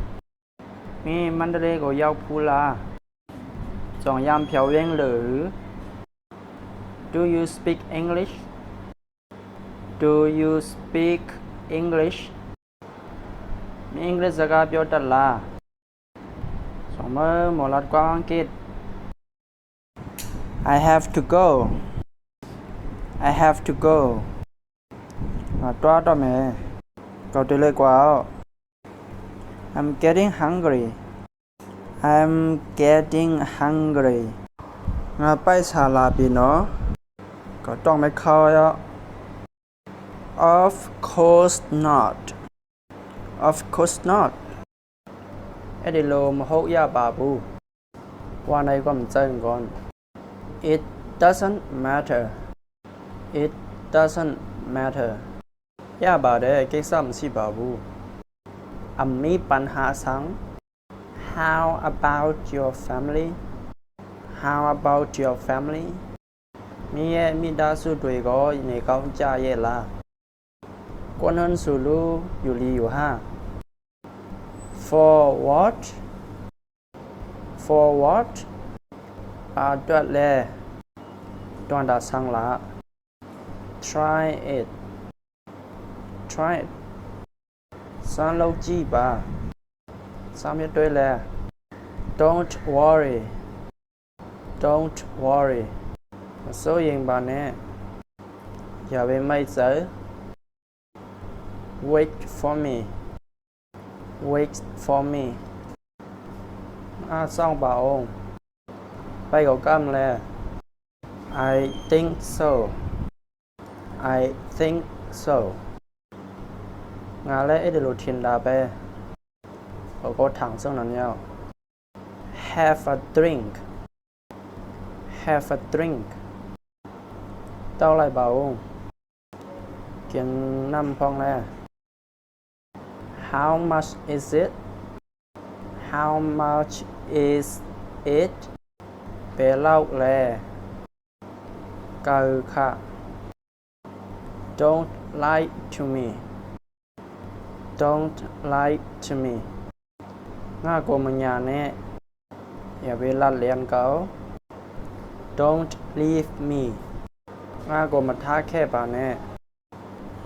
มีมันเดเลก็ยาวพูลาจองยามเพียวเว้งหรือ do you speak English do you speak English มีอังกฤษกับเปียวตัดลาสองมือหมอลัดกว่าอังกฤษ I have to go I have to go ตัวต่อแม่ก็ตัวเล็กกว่า I'm getting hungry I'm getting hungry ไปศาลาปีเนาะก็ต้องไม่เข้าแล้ว Of course not Of course not ไอ้เดโลมหกยาบาบูว่าในก็มันใจก่อน It doesn't matter It doesn't matter ยาบาเด้เก็กซ้ำสิบาบูมีปัญหาสัง How about your family How about your family มีดาสุด้วยก็ในเขาจ่ายละกวนหันสูรูอยู่ลีอยู่ห้า For what for what အတွက်လဲတွန်းတာဆန်းလာ try it စမ်းလုပ်ကြည့်ပါစမ်းမြတ်တွေ့လဲ don't worry မစိုးရိမ်ပါနဲ့อย่าไปไม่เจอ wait for me ซ่องบ่าองไปกับกำแล้ว I think so งานแล้วไอ้เดี๋ยวทินดาไปเขาก็ถังซึ่งนั้นเนี่ย have a drink เต้าไรบ่าองกินน้ำพองแล้ว how much is it ไปเล่าแลกาค่ะ don't lie to me ง่ากว่ามันยาแน่อย่าไปลัดเลียนเขา don't leave me ง่ากว่ามันท้าแค่ป่าแน่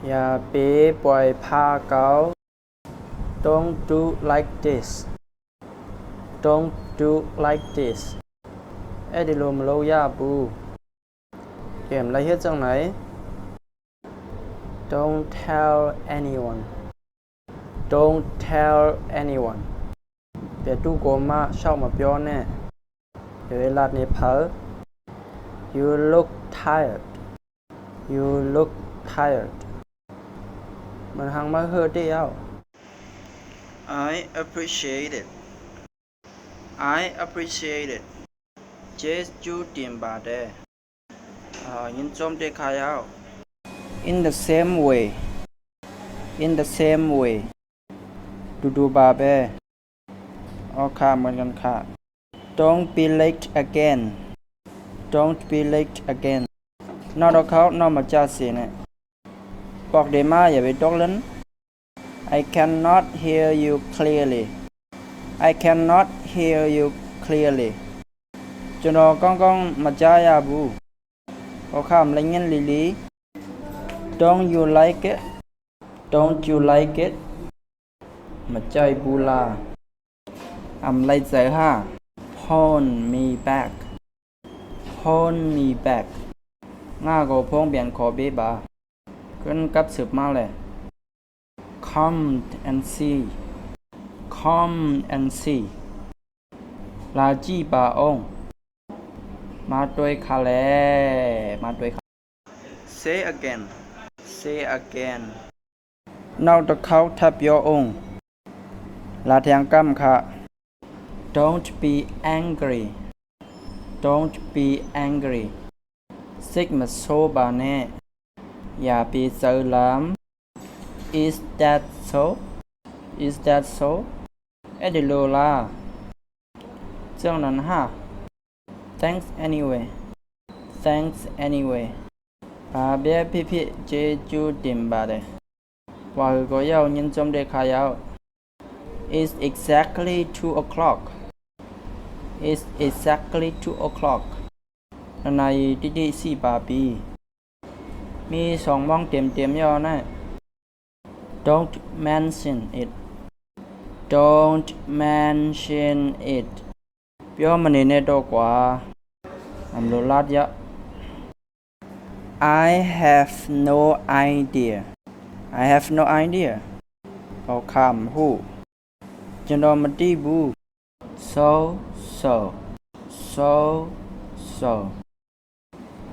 อย่าไปปล่อยพาเขา don't do like this ไอ้ดิโลมโลยาปูเกมไรเฮ็ดจังไหน don't tell anyone เดี๋ยวตู้โกมาชอบมาပြောแน่เดี๋ยวเวลานี้เผลอ you look tired มันหังมาเฮือเดียว I appreciate it เจสจูติมบาเดยินจมเดคายาว in the same way ดูบาเบเอาค่ะเหมือนกันค่ะ don't be late again นอกจากเขานอกมาจ้าเสียเนี่ยบอกเดมาอย่าไปตกเล่น I cannot hear you clearly จนก้องมาจ้ายาบูเอาค่ะมันเงี้ยลี don't you like it มาจ้ายบูลาI'm late giờ ha phone me back ง่าก็พงเปลี่ยนขอเบบาขึ้นกับสืบมาเลย come and see ลาจีบาองมาด้วยคาเลsay again นอกจากเขาทับยอองลาเทียงกัมค่ะ don't be angry ซิกมาโซบาเน่อย่าไปเซอร์ลาม is that so เอ็ดดิโลลาเจ้านั้นฮะ thanks anyway เบียพี่เจจูดิมบาเดว่าก็ยาวยินจมเดคายาว It's exactly 2 o'clock ในดิสี่ปาปีมี2 มองเต็มยอนะ Don't mention it เปียวมันเนี่ยดอกว่าอำโลลาดยะ I have no idea เอาคำหูจนมันตีบู so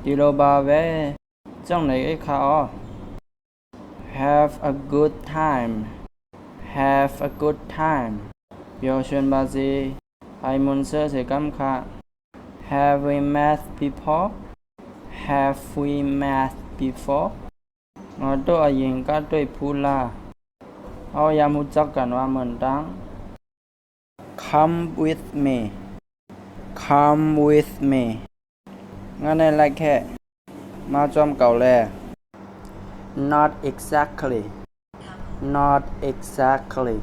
ดีโลบาเวจังไหนไอ้ข้า have a good time เปียวชวนบาซีไอมุนเซอร์เสกัมค่ะ have we met before งอตัวยิงก็ด้วยพูลาเอายามรู้จักกันว่าเหมือนดัง come with me งั้นในไรแค่มาจอมเก่าแล not exactly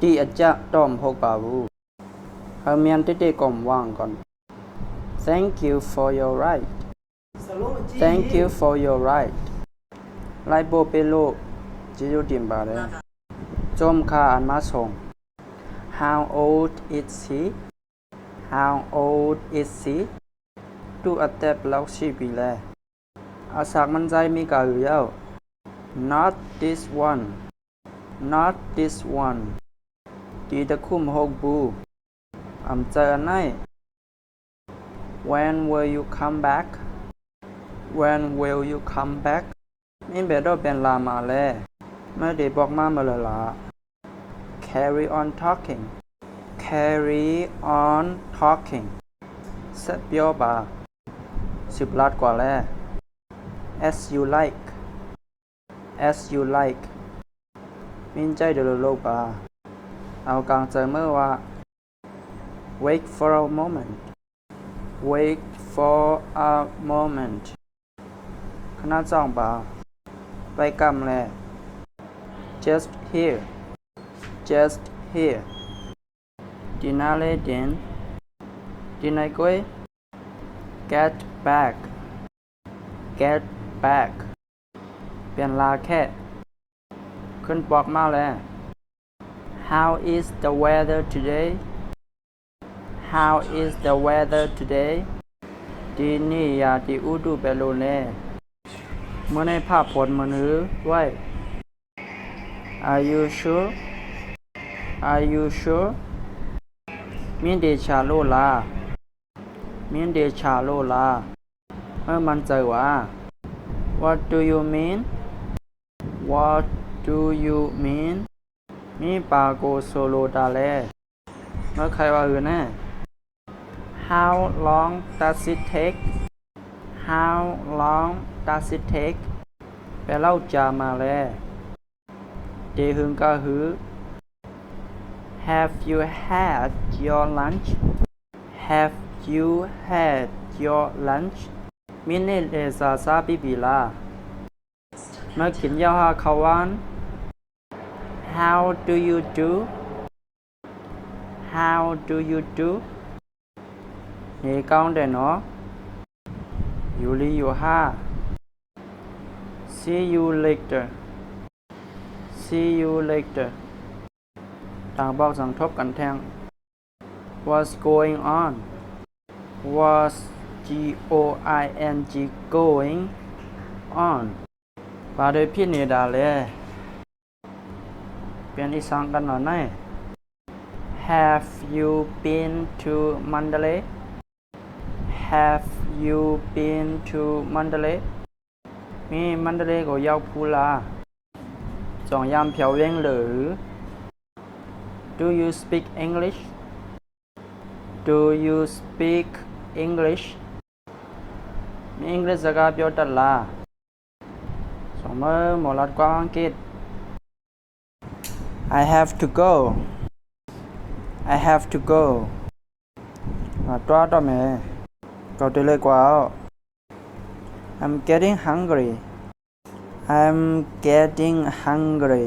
ที่อาจจะต้อมพกป่าบู เมียนติติก่อมว่างก่อน Thank you for your ride Thank you for your ride ไลโบเปโลจิโยติมบาเดจอมคาอันมาส่ง How old is he How old is he ดูอัตเตปแล้วชีปีแลอาศักมันใจมีกาอยู่แล้ว Not this one Not this one ดีตะคุมหกบูอำเจอไหน When will you come back When will you come back มีเบดเป็นลามาแลเมื่อเดบอกมาเมื่อละ Carry on talking Carry on talking เสเปียวบา10 ลาดกว่าแล As you like As you like มินใจเดลโลบาเอากลางใจเมื่อว่า Wait for a moment Wait for a moment คณะจ้องบาไปกำแล Just here Just here ดีนาเลดินดีนายก้อย Get back Get back เปลี่ยนลาแค่ขึ้นบอกมาแล้ว How is the weather today How is the weather today ดีนี่ยาดีอุดูเปโลเล่เมื่อในภาพผลมือนื้อไว้ Are you sure Are you sure มินเดชาโลลามินเดชาโลลาเมื่อมันเจอว่า What do you mean What do you mean มีปาโกโซโลดาเลเมื่อใครว่าอื่นแน่ How long does it take How long does it take แปลเล่าจามาแล้วเดหึงกะหือ Have you had your lunch Have you had your lunch มินเอซาซาบิบิลาเมื่อกินยาฮาคาวาน How do you do How do you do นี่ก้าวเด่นเนาะอยู่ลีอยู่ห้า See you later See you later ต่างบอกสังทบกันแทง What's going on What's G-O-I-N-G going on ปาโดยพี่เนดาเลยเปลี่ยนอีสังกันหน่อยไหม Have you been to Mandalay Have you been to Mandalay มีมันเดเลก็ยาวพูลาจองยามเพียวเว้งหรือ Do you speak English Do you speak English มีอังกฤษกาเปียวตัดลาสองมือหมอลัดกว้างอังกฤษ I have to go I have to go ตัวต่อแม่ก็ตัวเล็กกว่า I'm getting hungry I'm getting hungry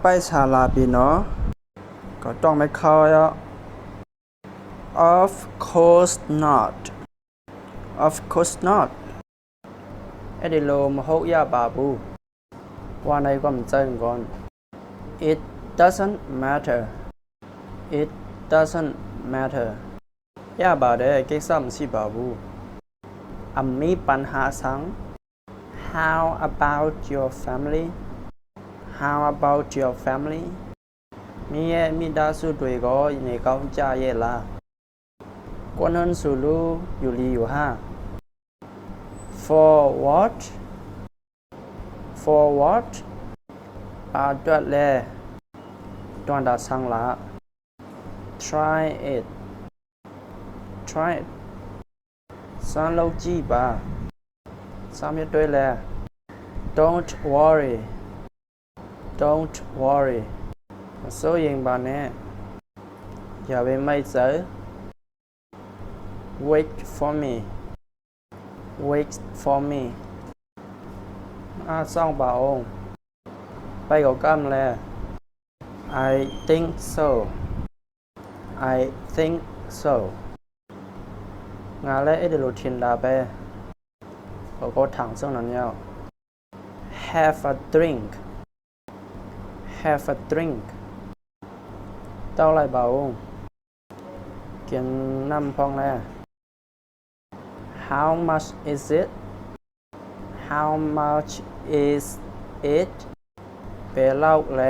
ไปศาลาปีเนาะก็ต้องไม่เข้าแล้ว Of course not Of course not ไอ้เดโลมหกยาบาบูว่าในก็มันใจก่อน It doesn't matter It doesn't matter ยาบาเดเก็กซ้ำสิบาบูมีปัญหาสัง How about your family How about your family มีดาสุด้วยก็ในเขาจ่ายละกวนหันสูรูอยู่ลีอยู่ห้า For what For what ตัวแลตัวดาสังละ Try it Try it สันเล่าจีบาสามยด้วยแล Don't worry Don't worry โซ่ยิงบาเนี่ยอย่าไปไม่เจอ Wait for me Wait for me ซ่องบาองไปกับกำแล I think so I think so งาและเอเดโลทินดาเปก็ถังซึ่งนั้นเนี่ย have a drink have a drink เต้าไรเบากินน้ำพองแล้ว how much is it how much is it เปเล่าแล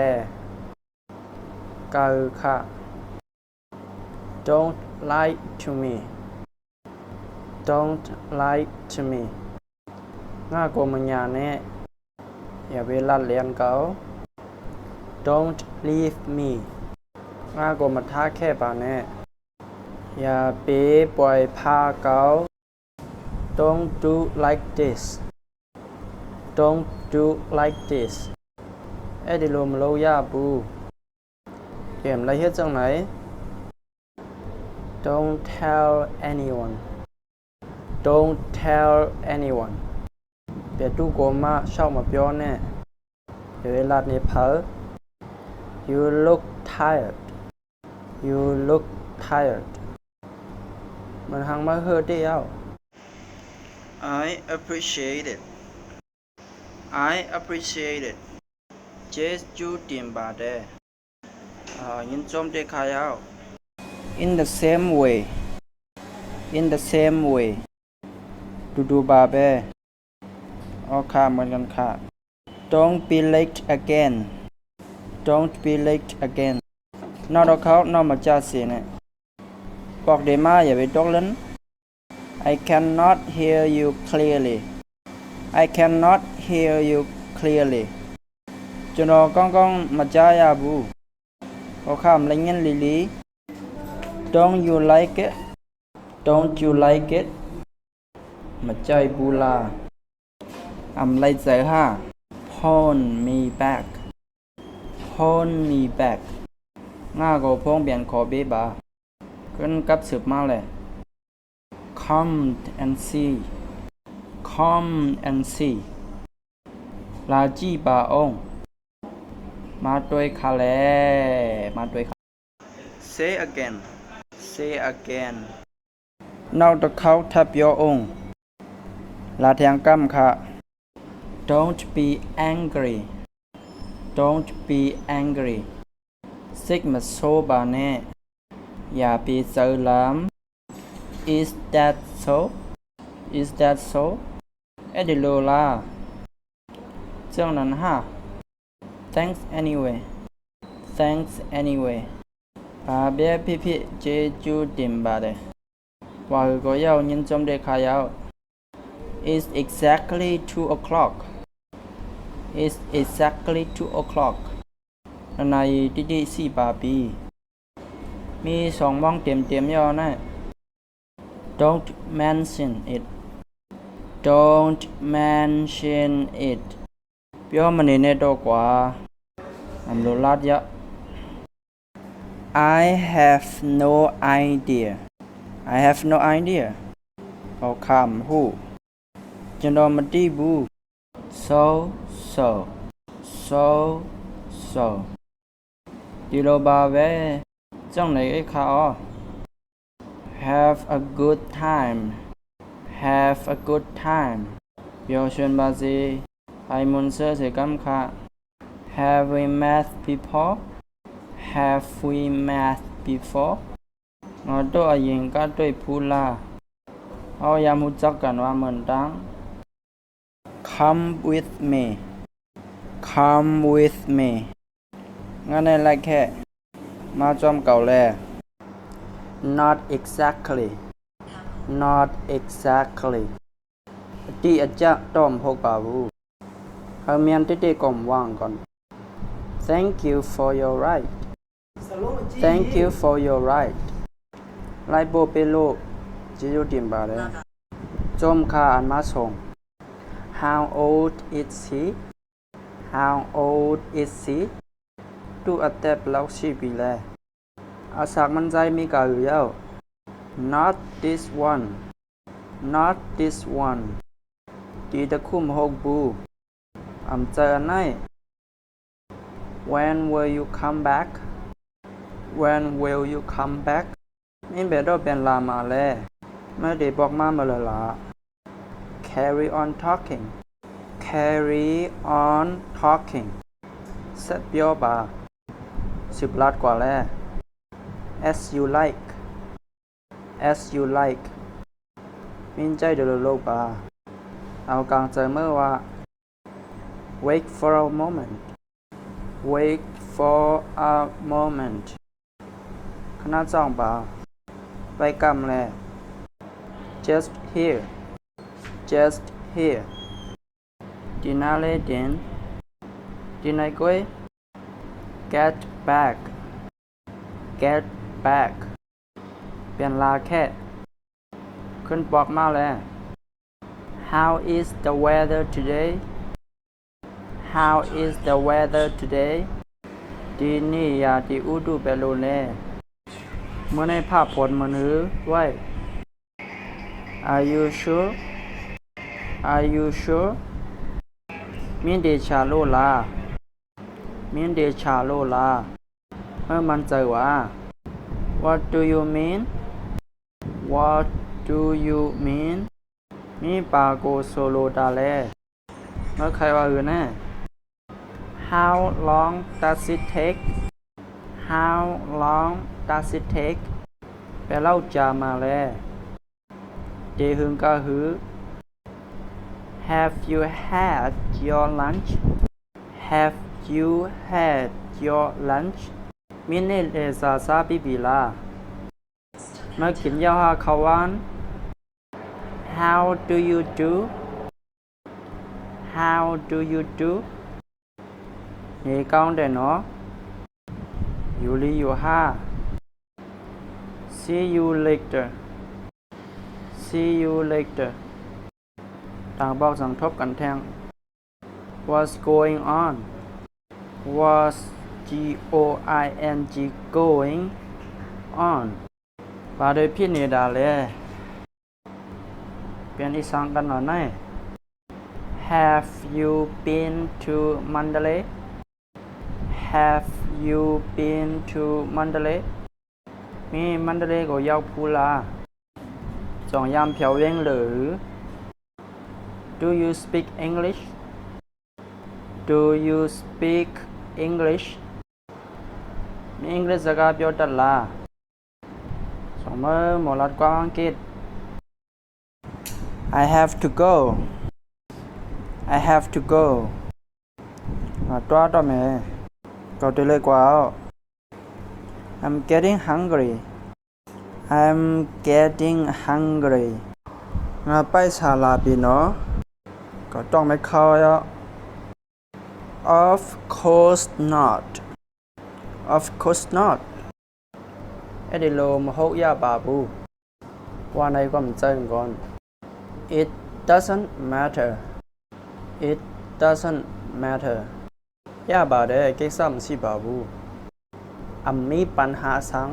กาค่ะ don't lie to me don't lie to me ง่ากว่ามันยาแน่อย่าเวลาเรียนเขา don't leave me ง่ากว่ามาท้าแค่ป่าแน่อย่าไปปล่อยพาเขา don't do like this don't do like this เอ็ดดิโลมโลยาบูเกมไรเฮ็ดจังไหน don't tell anyone don't tell anyone เปียตู้โกมาชอบมาเปียวแน่เดี๋ยวเวลานี้เผลอ you look tired you look tired มันหังมาเฮอเดียว I appreciate it I appreciate it เจสจูติมบาเดยินจมเดคายาว in the same way in the same way ดูบาเบเอาค่ะเหมือนกันค่ะ don't be late again don't be late again นอกจากเขานอกมาจ้าเสียเนี่ยบอกเดมาอย่าไปตกเล่น I cannot hear you clearly I cannot hear you clearly จนก้องมาจ้ายาบูเอาค่ะมันเงี้ยลี don't you like it don't you like it มาจ้ายบูลาI'm late giờ ha phone me back phone me back ง่าก็พ้องเบียนขอเบบาขึ้นกับสืบมาเลย come and see come and see ลาจีบาองมาด้วยคาเลมาด้วยคา say again say again นอกจากเขาทับยอองลาแทงกัมค่ะ don't be angry don't be angry ซิกมาโซบาเน่อย่าไปเซอร์ลาม is that so is that so เอ็ดดิโลลาเจ้านั้นฮะ thanks anyway thanks anyway บาเบียพี่เจจูดิมบาเดว่าก็ยาวยินจมเดคายาว is exactly 2 o'clock is exactly 2 o'clock ในดิสี่บาปีมี2 มองเต็มยอนะ don't mention it don't mention it เปียวมันเนี่ยดอกว่าอำโลลาดยะ I have no idea I have no idea เอาคำหูจนดอมตีบู soดีโลบาเวจังไหนไอ้ข้าhave a good time have a good time เปียวชวนบาซีไอมุนเซอร์เสกัมค่ะ have we met before have we met before งอตัวยิงก็ด้วยพูลาเอายามรู้จักกันว่าเหมือนดัง come with me come with me งั้นในไรแค่มาจอมเก่าแล not exactly not exactly ที่อาจจะต้อมพกป่าวูเอาเมียนที่ก่อมว่างก่อน thank you for your ride thank you for your ride ไลโบเปโลจิโยดิมบาเลยจอมคาอันมาส่ง how old is he how old is he ดูอัตเตปแล้วชีปีแลอาศักมันใจมีกาอยู่แล้ว not this one not this one ดีตะคุ่มหกบูอำเจอไหน when will you come back When will you come back มินเบดเป็นลามาแลเมื่อเดบอกมาเมื่อละ Carry on talking Carry on talking เสร็จเปียวบา10 ลัดกว่าแล้ว As you like As you like มินใจเดลโลบาเอากลางใจเมื่อว่า Wait for a moment Wait for a moment คณะจ้องบาไปกำแล Just here Just here ดีนาเลดินดีนายก้อย Get back Get back เปลี่ยนลาแค่ขึ้นบอกมาแล้ว How is the weather today How is the weather today ดีนี่ยาดีอุดูเปโลเน่เมื่อในภาพผลมือถือไว้ Are you sure Are you sure มินเดชาโลลามินเดชาโลลาเมื่อมันใจว่า What do you mean What do you mean มีปาโกโซโลดาเลเมื่อใครว่าอื่นแน่ How long does it take How long does it take แปลเล่าจามาแล้วเดหึงกะหือ Have you had your lunch Have you had your lunch มินเนเลซาซาบิบิลาเมื่อกินยาฮาคาวาน How do you do How do you do นี่ก้าวได้เนาะอยู่ลีอยู่ห้า See you later See you later ต่างบอกสังทบกันแทง What's going on What's G-O-I-N-G going on ปาโดยพี่เนดาเลยเปลี่ยนอีสังกันหน่อยไหม Have you been to Mandalay Have you been to Mandalay มีมันเดเลก็ยาวพูลาจองยามเพียวเวงหรือ Do you speak English Do you speak English มีอังกฤษสกาเปียวตัดลาสองมือหมอลัดกวางอังกฤษ I have to go I have to go ตัวต่อแม่ก็ได้เลยกว่า I'm getting hungry I'm getting hungry ไปศาลาปีเนาะก็ต้องไม่เข้าแล้ว Of course not Of course not ไอ้ดิโลมหกยาบาบูว่าในก็มันใจก่อน It doesn't matter It doesn't matter ยาบาเด้เก็กซ้ำสิบาบูมีปัญหาสัง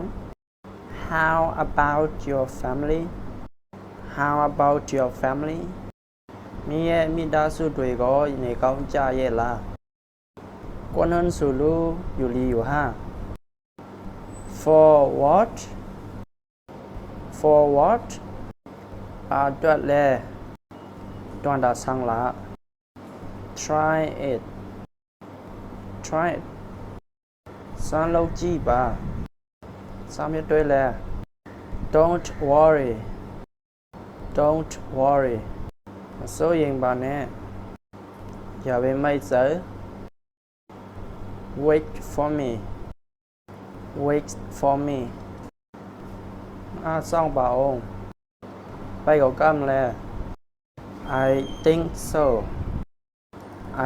How about your family How about your family มีดาสุด้วยก็ในเขาจ่ายละกวนหันสูรูอยู่ลีอยู่ห้า For what For what ด้วยแลตัวดาสังละ Try it Try it สร้างเล่าจีบาสร้างด้วยแล Don't worry Don't worry โซ่ยิงบาแน่อย่าไปไม่เจอ Wait for me Wait for me ซ่องบาองไปกับกำแล I think so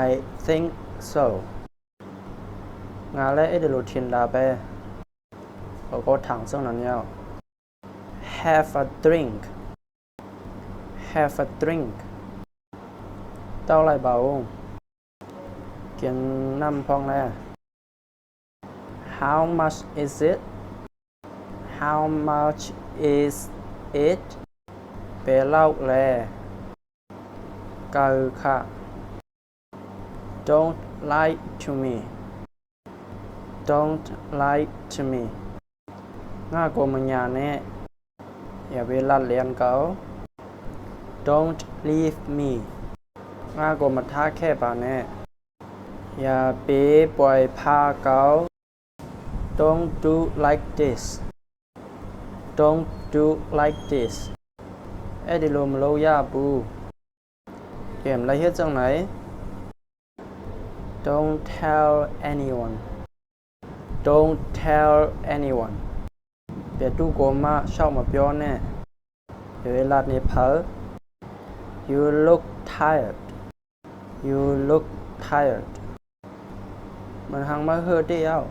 I think so งานและเอเดโลทินดาไปก็ถังซึ่งนั้นเนี่ย Have a drink Have a drink เต้าไรเบากินน้ำพองแล้ว How much is it How much is it เปเล่าแลกาค่ะ Don't lie to me Don't lie to me ง่ากมันยาแน่อย่าเวลาเรียนเก่า Don't leave me ง่ากมาท้าแค่ป่าแน่อย่าเป๋ปล่อยพาเก่า Don't do like this Don't do like this ไอ้ดิโลมโลยาปูเกมไรเฮ็ดจังไหน Don't tell anyone Don't tell anyone เปียตู้โกมาชอบมาเปียวแน่เดี๋ยวเวลานี้เผลอ You look tired You look tired มันหังมาเฮือเดียว